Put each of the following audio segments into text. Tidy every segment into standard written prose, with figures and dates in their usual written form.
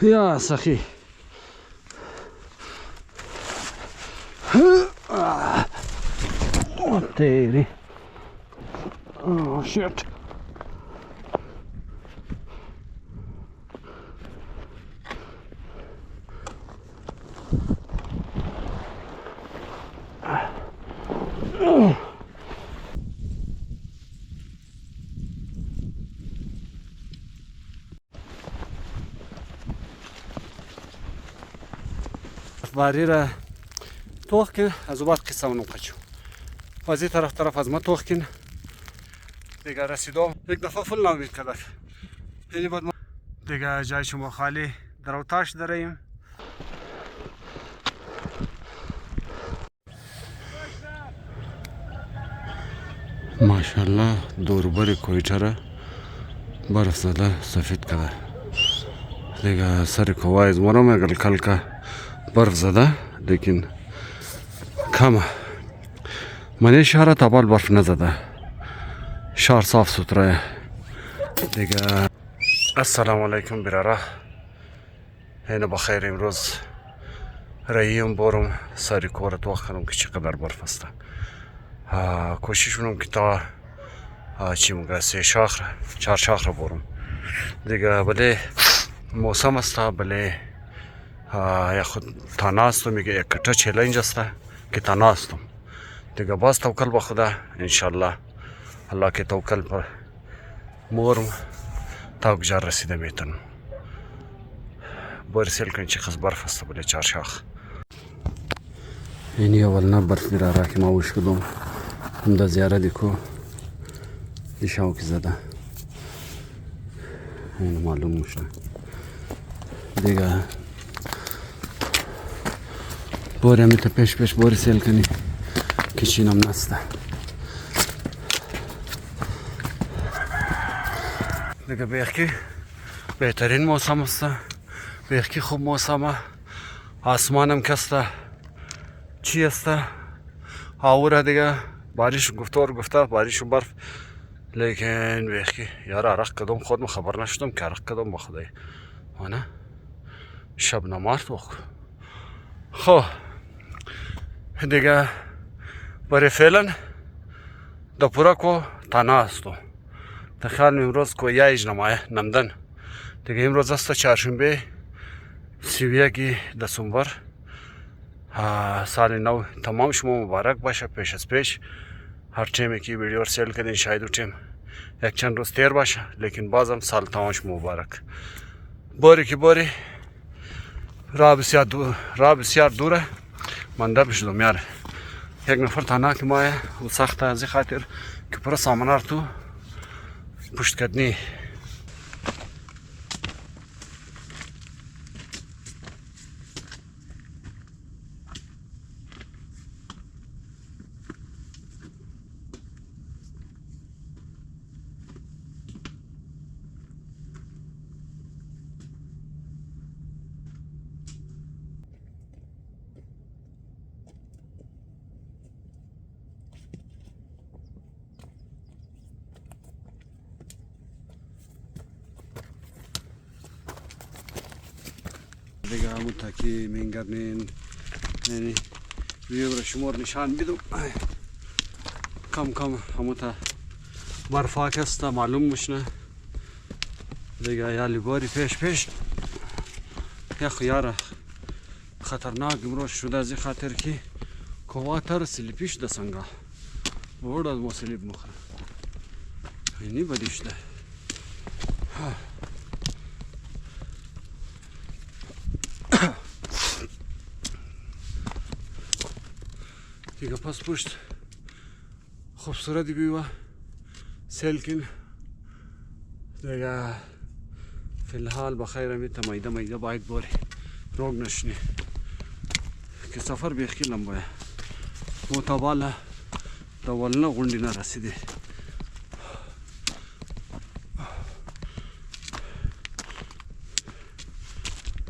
या सखी तेरी शिट باری را توخ کن از بعد قصه اونم قچو از این طرف از ما توخ کن دیگه رسیدم یک دفعه فل نامید کدک یعنی بعد ما دیگه جای شما خالی در اوتاش داریم ماشاءالله دوربر کویتا را برف زده سفید کده دیگه سر کوایز مرم اگر کل که برف زده لیکن کمه من شهر تابال برف نزده شهر صاف سوتره دیگه السلام علیکم براره اینو بخیر امروز راییم برم سری کورت وقت کنم که چقدر برف است کوشش کنم که تا چی میگه چار شاخ را برم دیگه بله موسم است بله یا خود تنها هستم میگه یک کتا چلنج است که تنها هستم دیگه باز توکل به خدا انشالله الله که توکل پر مورم تا کجا رسیده میتونم برسیل کن چه خز برف است بله چار شاخ اینی اول نه برف میره را که ما وش کدوم هم دا زیاره دیکو دیشاو که زده اینو معلوم میشه دیگه بوری همیتا پیش بوری سیل کنی کشینم نسته دیگه بیخی بهترین موسم است بیخی خوب موسمه آسمانم کسته چی است آوره دیگه بارش گفته بارش و برف لیکن بیخی یار عرق کدوم خودم خبر نشدم که عرق کدوم بخدای نه شب نمارد وقت خب دیگه برای فعلا دا پورا کو تنها هستم تخیل امروز کو یایج نمدن دیگه امروز است چهارشنبه 31 دسامبر سال نو تمام شما مبارک باشه پیش از پیش هر تیمی که ویدیو سیل کردین شاید تیم یک چند روز تیر باشه لیکن بازم سال تمام شما مبارک باری راه بسیار دوره منده بشدم یار یک نفر تنها که ماه و سخت از خاطر که پر سامانه تو پشت کردنی دیگه همون تاکی مینگرنین یعنی ویو را شمار نشان بیدم کم همون تا برفاک است معلوم مشنه دیگه یا لیباری پیش یا خیاره خطرناک امروز شده از خاطر که کواتر سلیپیش ده سنگا بورد از ما سلیپ مخره اینی بدیش ده دیگه پس پشت خوبصورتی بیوه سیل کن دیگه فی الحال بخیر همیتا مایده باید باری روگ نشنی که سفر بیخی لنبایه متاباله دولنه غنڈی نرسیده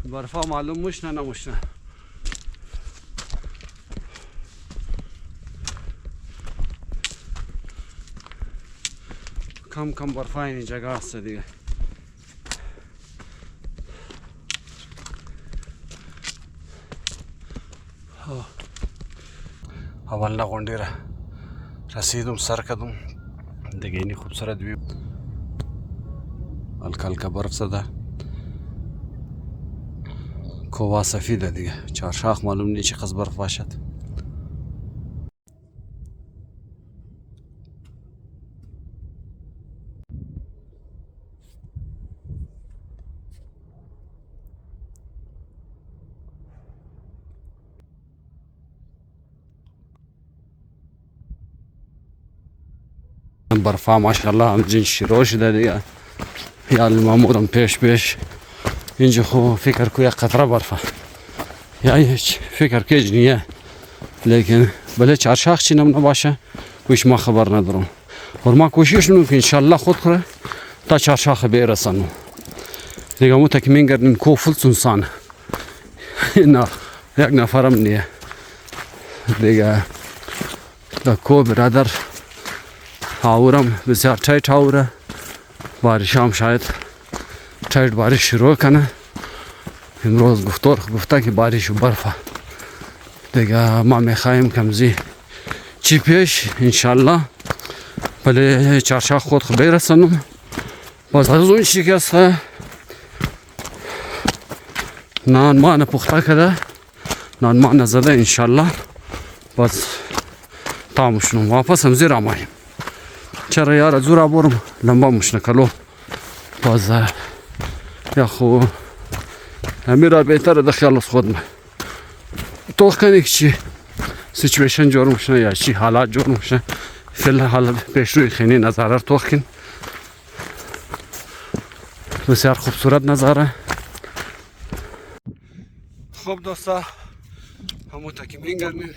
برفا معلوم مشنه نمشنه کم برفا این جگه است دیگه اول غونډې را رسیدم سر کدم دیگه اینی خوبصورت ویو هلکه هلکه برف زده کوه سفیده دیگه چهارشاخ معلوم نیست چقدر برف باشد برفا ماشاءالله همچین شروع شده دیگه یا المامورم پیش اینجا خو فکر کو یک قطره برفه یا هیچ فکر کج نیه لیکن بله چهارشاخ چینم نباشه ویش ما خبر ندارم و ما کوشش میکنم که انشالله خود خوره تا چهارشاخ برسانم دیگه مو تک میگردیم کو فل سنسانه نه یک نفرم نیه دیگه دا کو برادر آورم بسیار تایت آوره بارش هم شاید تایت بارش شروع کنه امروز گفته که بارش و برفه دیگه ما میخوایم کمزی چی پیش انشالله بله چهارشاخ خود برسانم باز از اون شکسته نان ما نپخته کده نان ما نزده انشالله باز تاموشنم واپس هم زیر آمایم چرا یار زورا برم لنبا مشنکلو باز یا خو امیرا بهتر ده خیال از خودم توخ کنی که چی سیچویشن جور میشنه یا چی حالات جور میشنه فیل حال پیش روی خینی نظاره توخ کن بسیار خوبصورت نظاره خوب دوستا همو تاکی مینگرنیم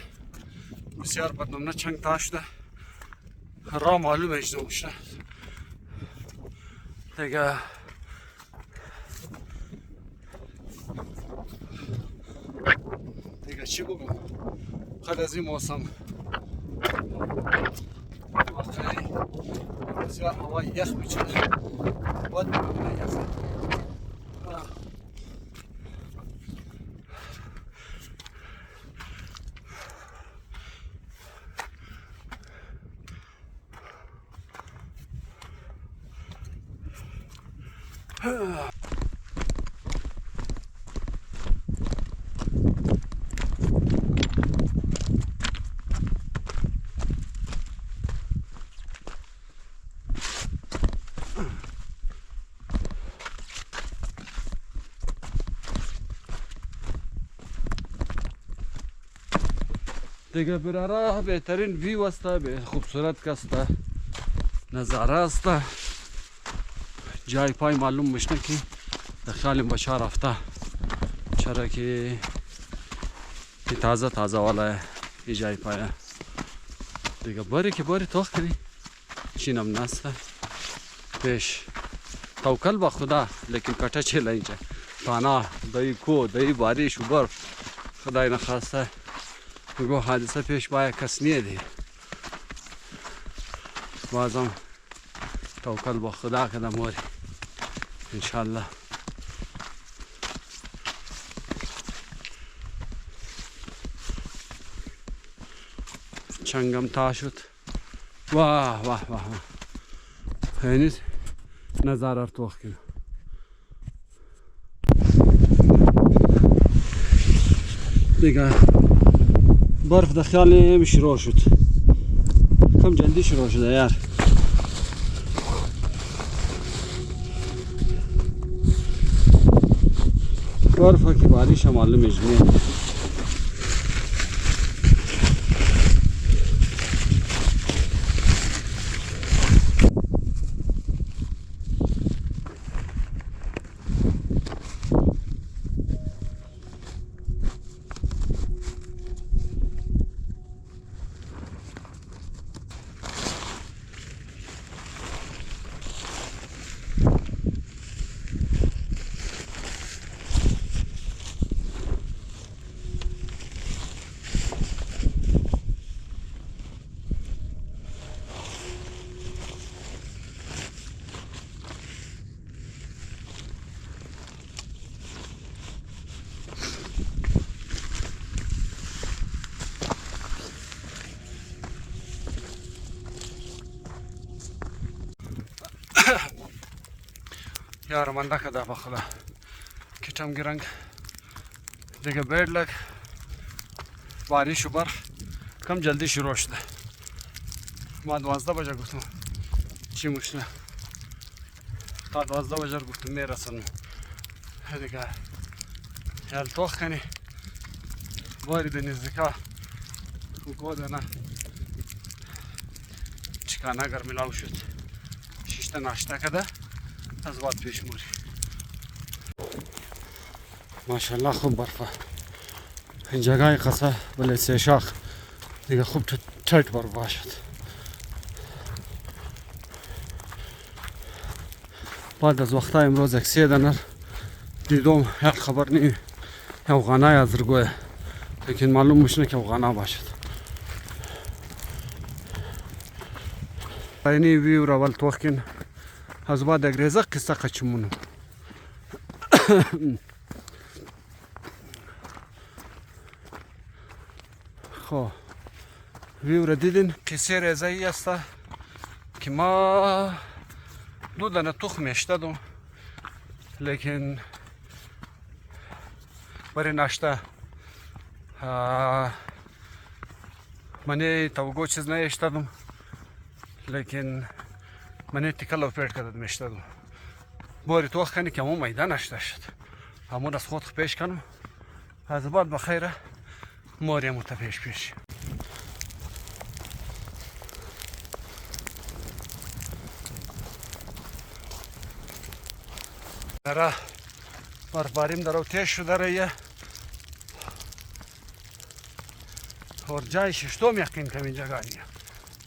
بسیار بدنم نه چنگ تاشده را معلومه اجده میشه دیگه چی بگم خیلی از این موسم بسیار هوا یخ میچنه باید بگم یخ دیگه براره بهترین ویو است به خوبصورت است نظاره است جای پای معلوم میشه که دخالیم با چهار هفته چرا که تازه والا ای جای پای دیگه باری که باری توخ کنی چینم نسته پیش توکل با خدا لیکن کٹه چه اینجا تانا دایی کو دایی بارش و برف خدای نخواسته بگو حادثه پیش باید کس نیه دی بازم توکل با خدا کدم موری انشالله چنگم تا شد واه واه واه هنیز نظاره توخ کنم دیگه برف در خیال شروع شد کم جلدی شروع شده یار برف که بارش هم معلوم اجنیه یارمنده که ده بخدا کتم گرنگ دیگه بیڈ لگ بارش و برف کم جلدی شروع شده. ما 12 بجه گفتم چی مشکل تا 12 بجه گفتم میرسن دیگه یلتوخ کنی وارد نزدیکا گودنه چکانه اگر ملاو شد شیشته ناشته کده از بعد پیش موری. ماشاءالله خوب برفه این جگای قصه بله سه شاخ دیگه خوب تو تایت برف باشد. بعد از وقتا امروز اکسیه دنر دیدم یک خبر نی افغانای ازرگوه لیکن معلوم میشه که افغانا باشد. اینی ویو را ول توخکن از بعد یک ریزق قصه قچمونو خب ویو را دیدین قصه ریزه ای است که ما دو دانه تخم اشتدم لیکن برای ناشته منی توگو چیز نه اشتدم لیکن منی تکل و پیٹ کردم اشتدم باری تو وقت کنی که همون میدان اشته شد همون از خود پیش کنم از بعد بخیره ماری همون تا پیش درا برفباریم در او تیز شده رایه اور جای ششتم یقین کم اینجا گانیه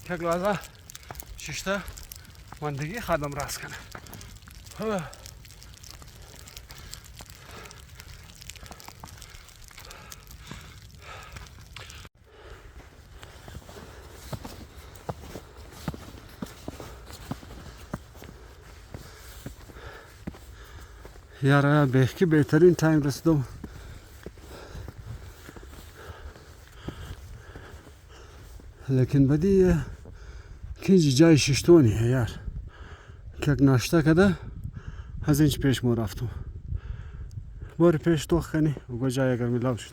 که گلازه ششته مندگی خادم راست کنه. یاره بهکی بهترین تایم رسیدم لیکن بدی کنجی جای ششتونیه یار که ناشته کده از اینچ پیش مو رفتم باری پیش توخ کنی و جای اگر میلاو شد.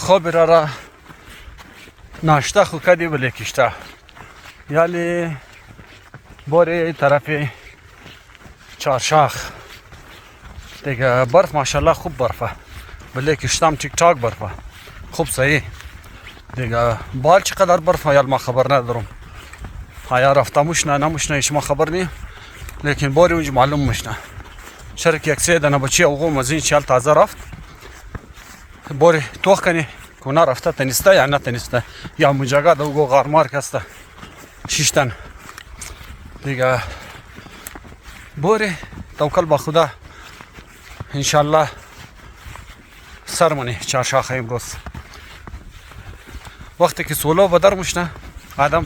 خب برارا ناشته خو کردی بلوچستان یعنی باره طرف چار شاخ دیگه برف ماشاءالله خوب برفه بلوچستان تیک تاک برفه خوب صحیح دیگه بال چقدر برفه یال ما خبر ندارم آیا رفته مشنه نمشنه شما خبر نیم لیکن باری اونجا معلوم مشنه شرک یک سه دنه بچی اوغو مزین چال تازه رفت باری توخ کنی کنه رفته تنیسته یا نه تنیسته یا مجاگه دا اوغو غارمار کسته شیشتن دیگه باری توکل با خدا انشالله سر منی چهارشاخه امروز وقتی که سولو بدر مشنه آدم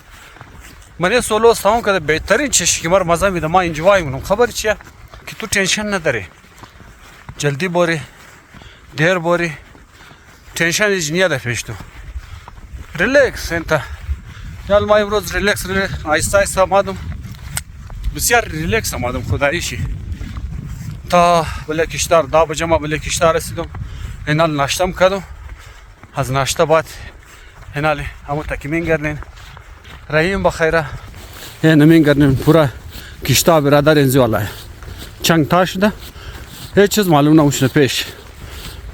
من سولو استام که بهترین چیزی که مر مزه میده ما انجوای میکنم خبر چیه که تو تنشن نداری جلدی باری دیر باری تنشن هیچ نیاده پیش تو ریلکس انت یال ما امروز ریلکس آیسته آیسته آمدم بسیار ریلکس آمدم خداییشی تا بلوچستان دا بجه ما بلوچستان رسیدم اینال ناشتم کردم از ناشته بعد اینال همون تکیمین گردین رحیم بخیره یعنی نمین گردین پورا کشتا برادر انزی والله چنگ تا شده هیچ چیز معلوم نموشنه پیش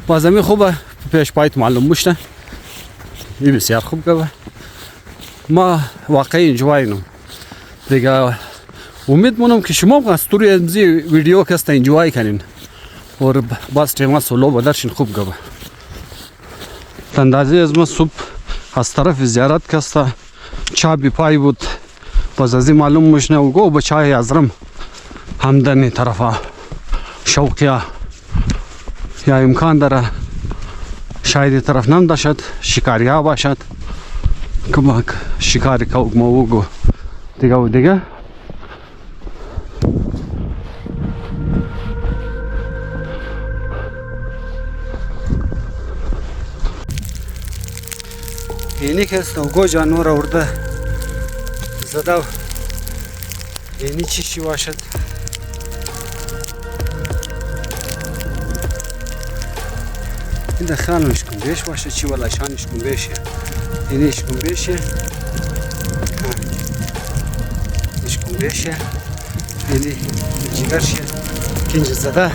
بازمی خوبه پیش پایت معلوم موشنه این بسیار خوب گوه ما واقعی انجوای نم دیگه امید مونم که شما هم از توری امزی ویدیو کسته انجوای کنین و باز تیما سولو بدرشین خوب گوه اندازه از ما صبح از طرف زیارت کسته چا بی پای بود باز ازی معلوم مشنه و گو با چای ازرم همدنی طرفا شوقیا یا امکان داره شاید طرف نم داشت شکاری ها باشد که شکاری که موگو دیگه و دیگه اینی که سنوگو جانور آورده زده اینی چی باشد این دخلش کن بیش باشه چی ولی شانش کن بیشه اینیش کن بیشه اینیش کن بیشه اینی جیگرشه کنج زده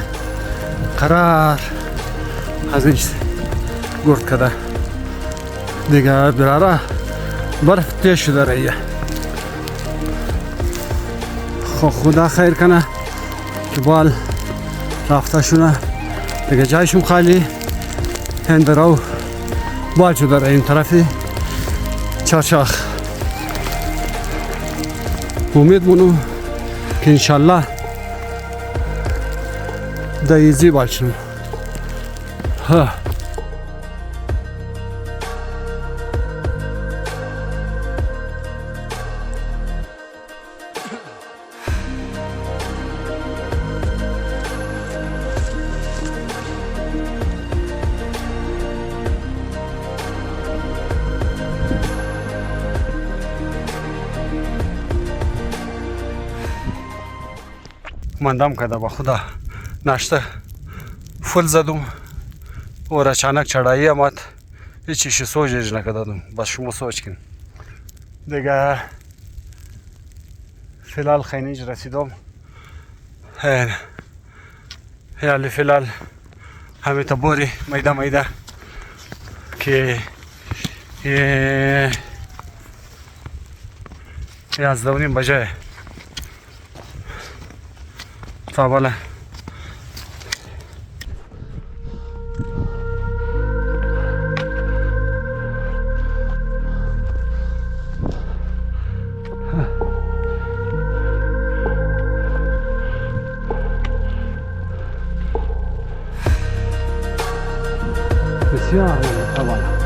قرار از اینش گرد کده دیگه براره برف تیز شده رایه خب خدا خیر کنه که بال رفته شونه دیگه جایشون خالی هند رو بال شده رای این طرفی چارشاخ امید مونم که انشالله دایزی بال شنو ها مندم کرده با خدا ناشته فل زدم و اچانک چڑایی آمد هیچ چیزی سوچش نکردم بس شما سوچ کن دیگه فعلا خینیج رسیدم یعنی فعلا همه تا بوری میده میده که 11:30 بجه تا بالا بسیار تا بالا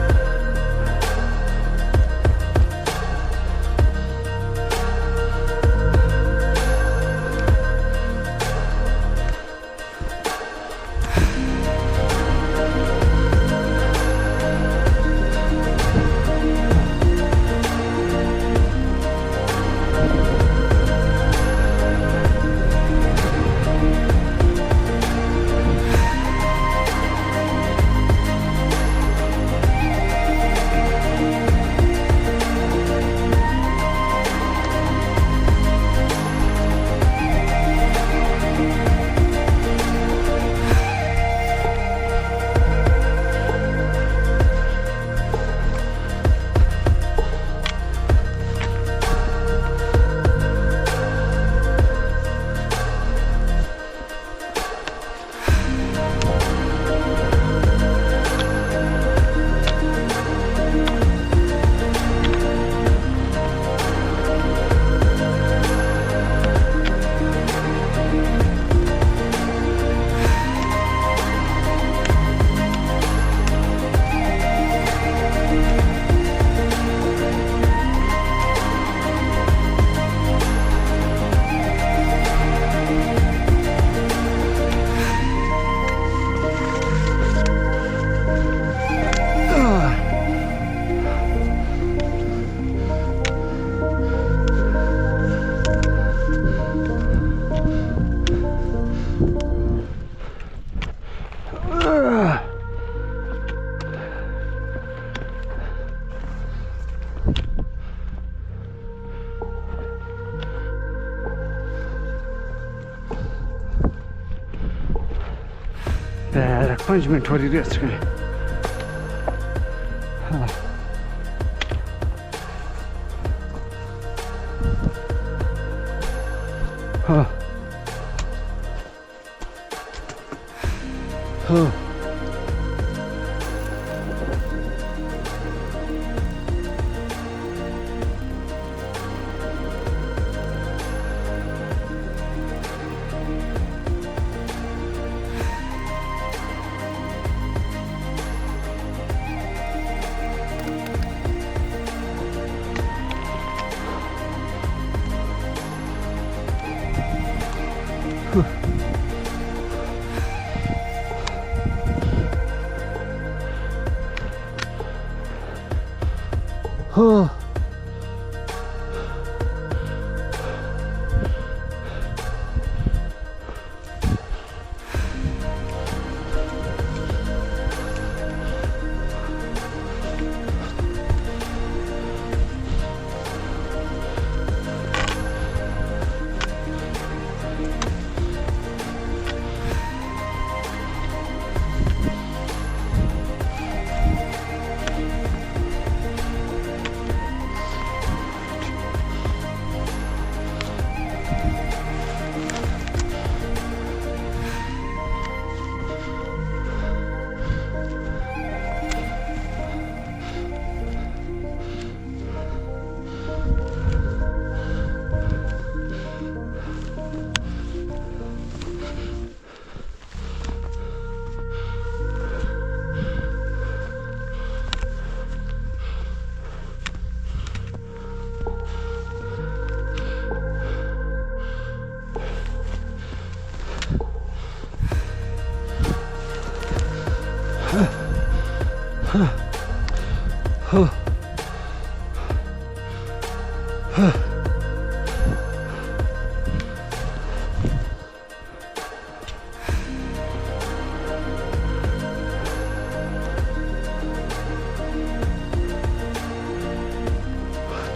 در 5 मिनट हो रही है हाँ हाँ हाँ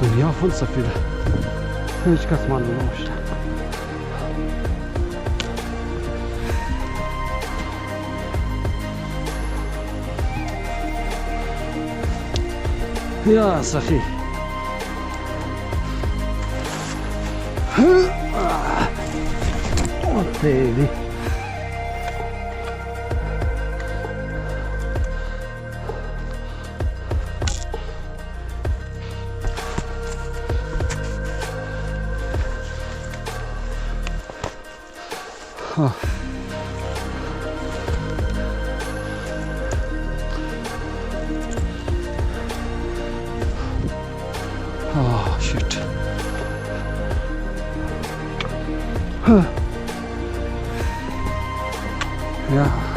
Dünya full safira. Hiç kasman olmamışlar. Ya Safi. Oh baby. Huh. Oh shit. Huh. Yeah.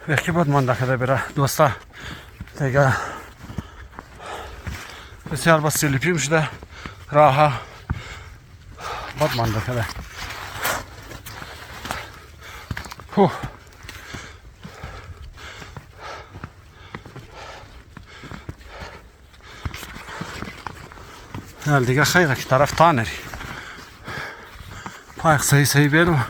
Belki batman dakikada bira dosta tega special bas selipim şurada raha batman dakikada حالا دیگه خیلی که طرف تا نری پایق صحیح بیرم.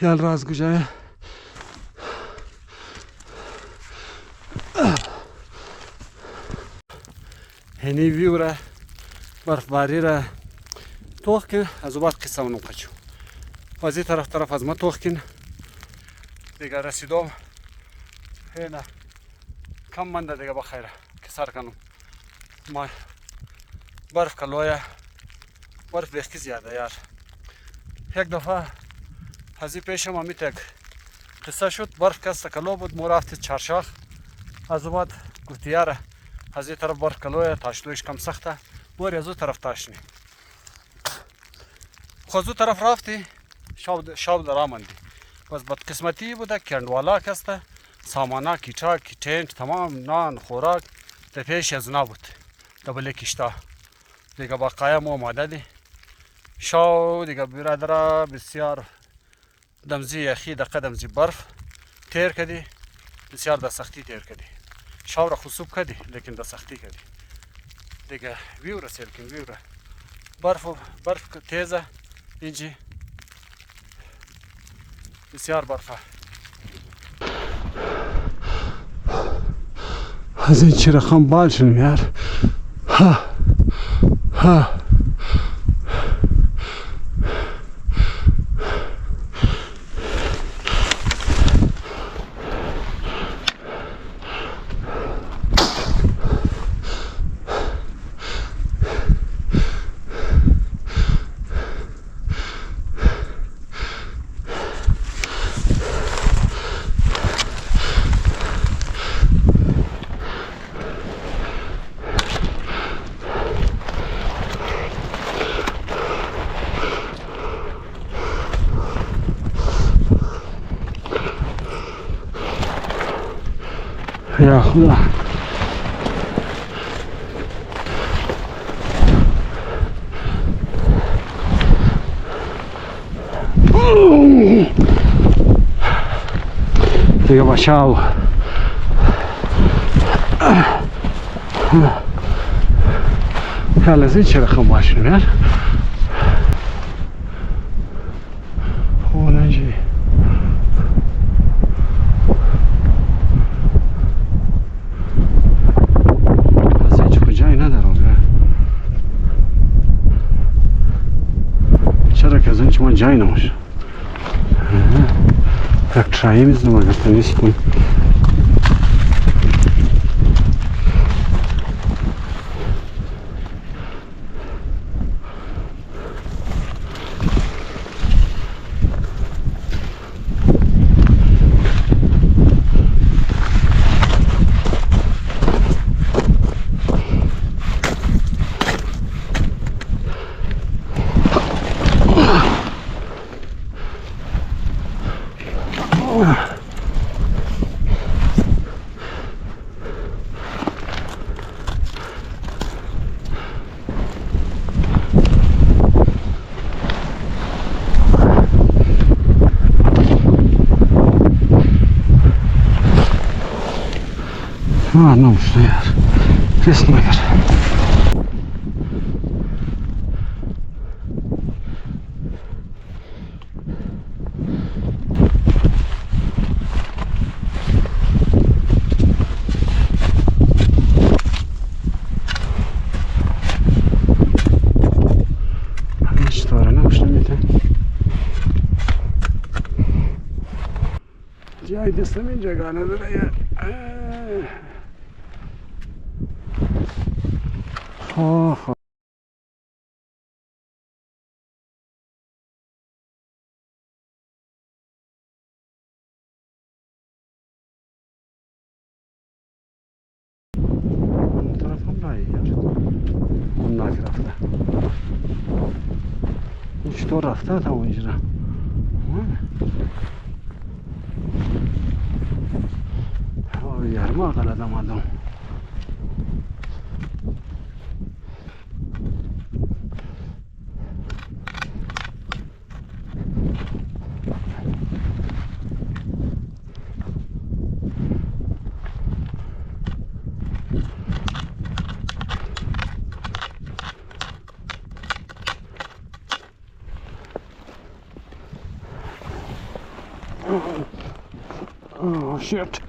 یال راز گوشه هنی ویو را برفباری را توخ کن از او بعد قصه اونم قچو از این طرف از ما توخ کن دیگه رسیدم هینا کم منده دیگه بخیره که سر کنم ما برف کلویه برف بیخی زیاده یار یک دفعه از این پیشم امیت یک قصه شد برف کست کلو بود ما رفتید چار شاخ از او بعد گفتی یاره از این طرف برف کلویه تاشتویش کم سخته باری از او طرف تاشنی خود از او طرف رفتی شاب در آمندی بس بدقسمتی بوده کندوالا کسته سامانه کیچا کی تنت تمام نان خوراک در پیش از نبود دبل کشتا دیگه بقایا مو آماده دی شاو دیگه برادر بسیار دمزی یخی د قدمزی برف تیر کردی بسیار د سختی تیر کردی شاو را خصوب کردی لیکن د سختی کردی دیگه ویو را سیل کن ویو را برف تیزه اینجی بسیار برفه از این چی رقم بال شنم یار ها یا خدا دیگه باشاو هل از این چه رقم باشیم یار خوننجی از هیچ کجایی ندارم چرا که از هیچ ما جایی نماشه یک ترایی میزنم اگر تنیست کنیم نه işte yer. Resme yer. جای دستم این جگه نداره یه خواه اون طرف هم رایی یار اون ناک رفته این چطور رفته تا اونجا yarım akaladamadım. Oh shit.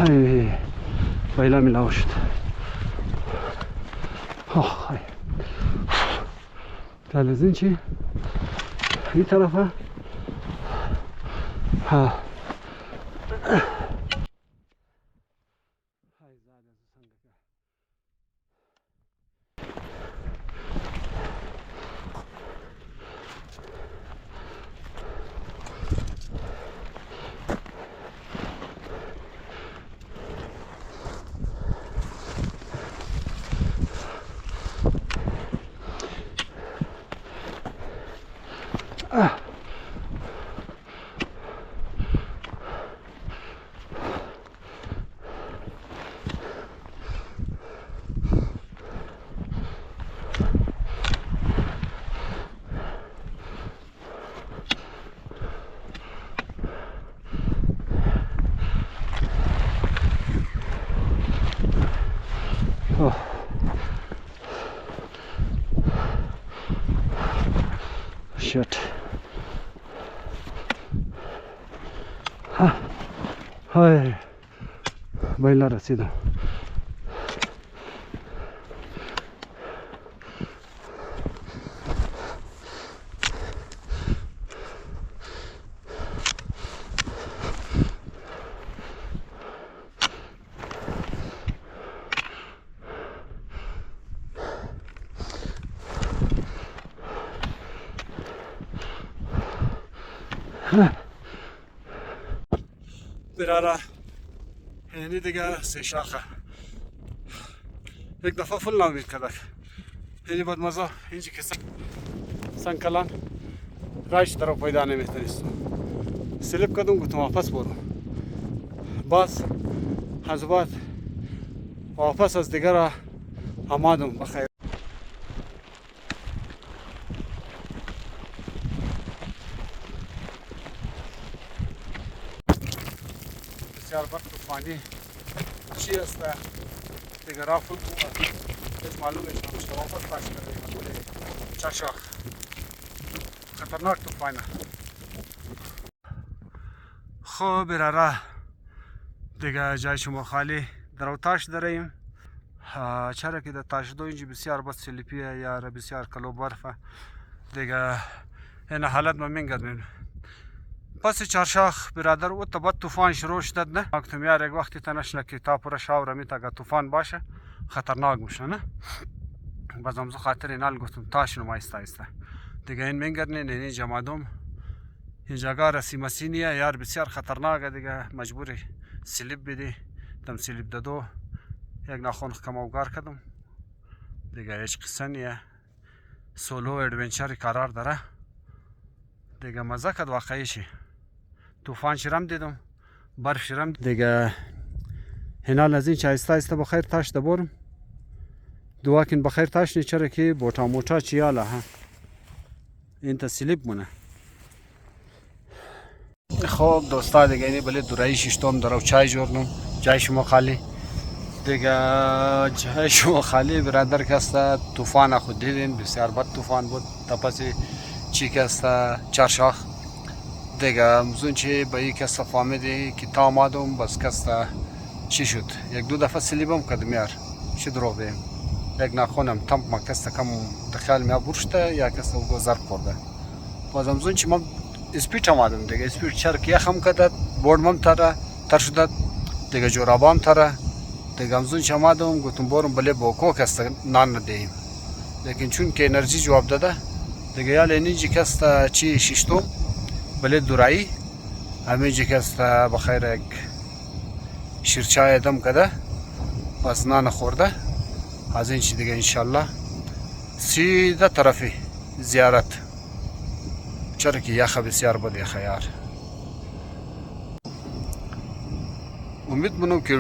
هاي بايلا ملاوشت هاي تلزين چی این طرفه ها shit های بالا رسیدم bir ara یعنی دیگه 3 شاخه یک دفعه فل نامید کدک یعنی بعد مزه اینجا که سنکلان رایش طرف پیدا نمیتونستم سلیپ کردم گفتم واپس برو باز از بعد واپس از دیگه را آمدم بخیر بسیار وقت طوفانی چی است دیگه راه فل هیچ معلوم نیست واپس پاش کردیم چار شاخ خطرناک طوفانه خب براره دیگه جای شما خالی در اوتاش داریم چرا که در تاشدو اینجا بسیار بس سلیپیه یا بسیار کلو برفه دیگه این حالت ما میگردیم پس چهارشاخ برادر او تا بعد طوفان شروع شد نه وقتی یار یک وقتی تنش که تا پورا شاور میتا که طوفان باشه خطرناک میشه نه بازم زو خاطر اینال گفتم تاش نما ایستا دیگه این میگردن نه جمادم این جگه رسی مسینیه یار بسیار خطرناکه دیگه مجبوری سلیپ بدی دم سلیپ دادو یک ناخون کم اوگار کردم دیگه هیچ قصه نیه سولو ادونچر قرار داره دیگه مزه کد واقعی شی طوفان شرم دیدم برف شرم دیگه هنال از این چه ایستا ایستا بخیر تاش دبورم دعا کن بخیر تاش نی چرا که بوتا موتا چیاله ها این تا سلیپ مونه خب دوستا دیگه اینی بله دورایی ششتم درو چای جورنم جای شما خالی دیگه جای شما خالی برادر کسته طوفان خود دیدین بسیار بد طوفان بود تپسی چی کسته چارشاخ دیگه مزون چی با یک کسته فهمیدی که تا آمدم بس کسته چی شد یک دو دفعه سلیبم کردم یار چی درو بیم یک ناخونم تمپ ما کسته کم دخیال میا برشته یا کسته او ضرب خورده باز مزون چی ما اسپیت آمدم دیگه اسپیت چرک یخم کدد بردمم تر شدد دیگه جورابام تره دیگه همزون چی آمدم گفتم برم بله بوکو کسته نان ندهیم لیکن چون که انرژی جواب داده دیگه یا لینجی کسته چی ششتم بله دورایی همیجی کسته بخیر یک شیرچای دم کده بس نان خورده از این چی دیگه انشالله سیده طرفی زیارت چرا که یخ بسیار بود یخ یار امید منم که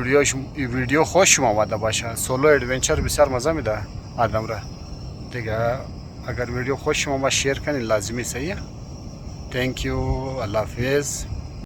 ویدیو خوش شما آمده باشه سولو ادونچر بسیار مزه میده آدم را دیگه اگر ویدیو خوش شما شیر کنین لازمی صحیح تhank you الله حافظ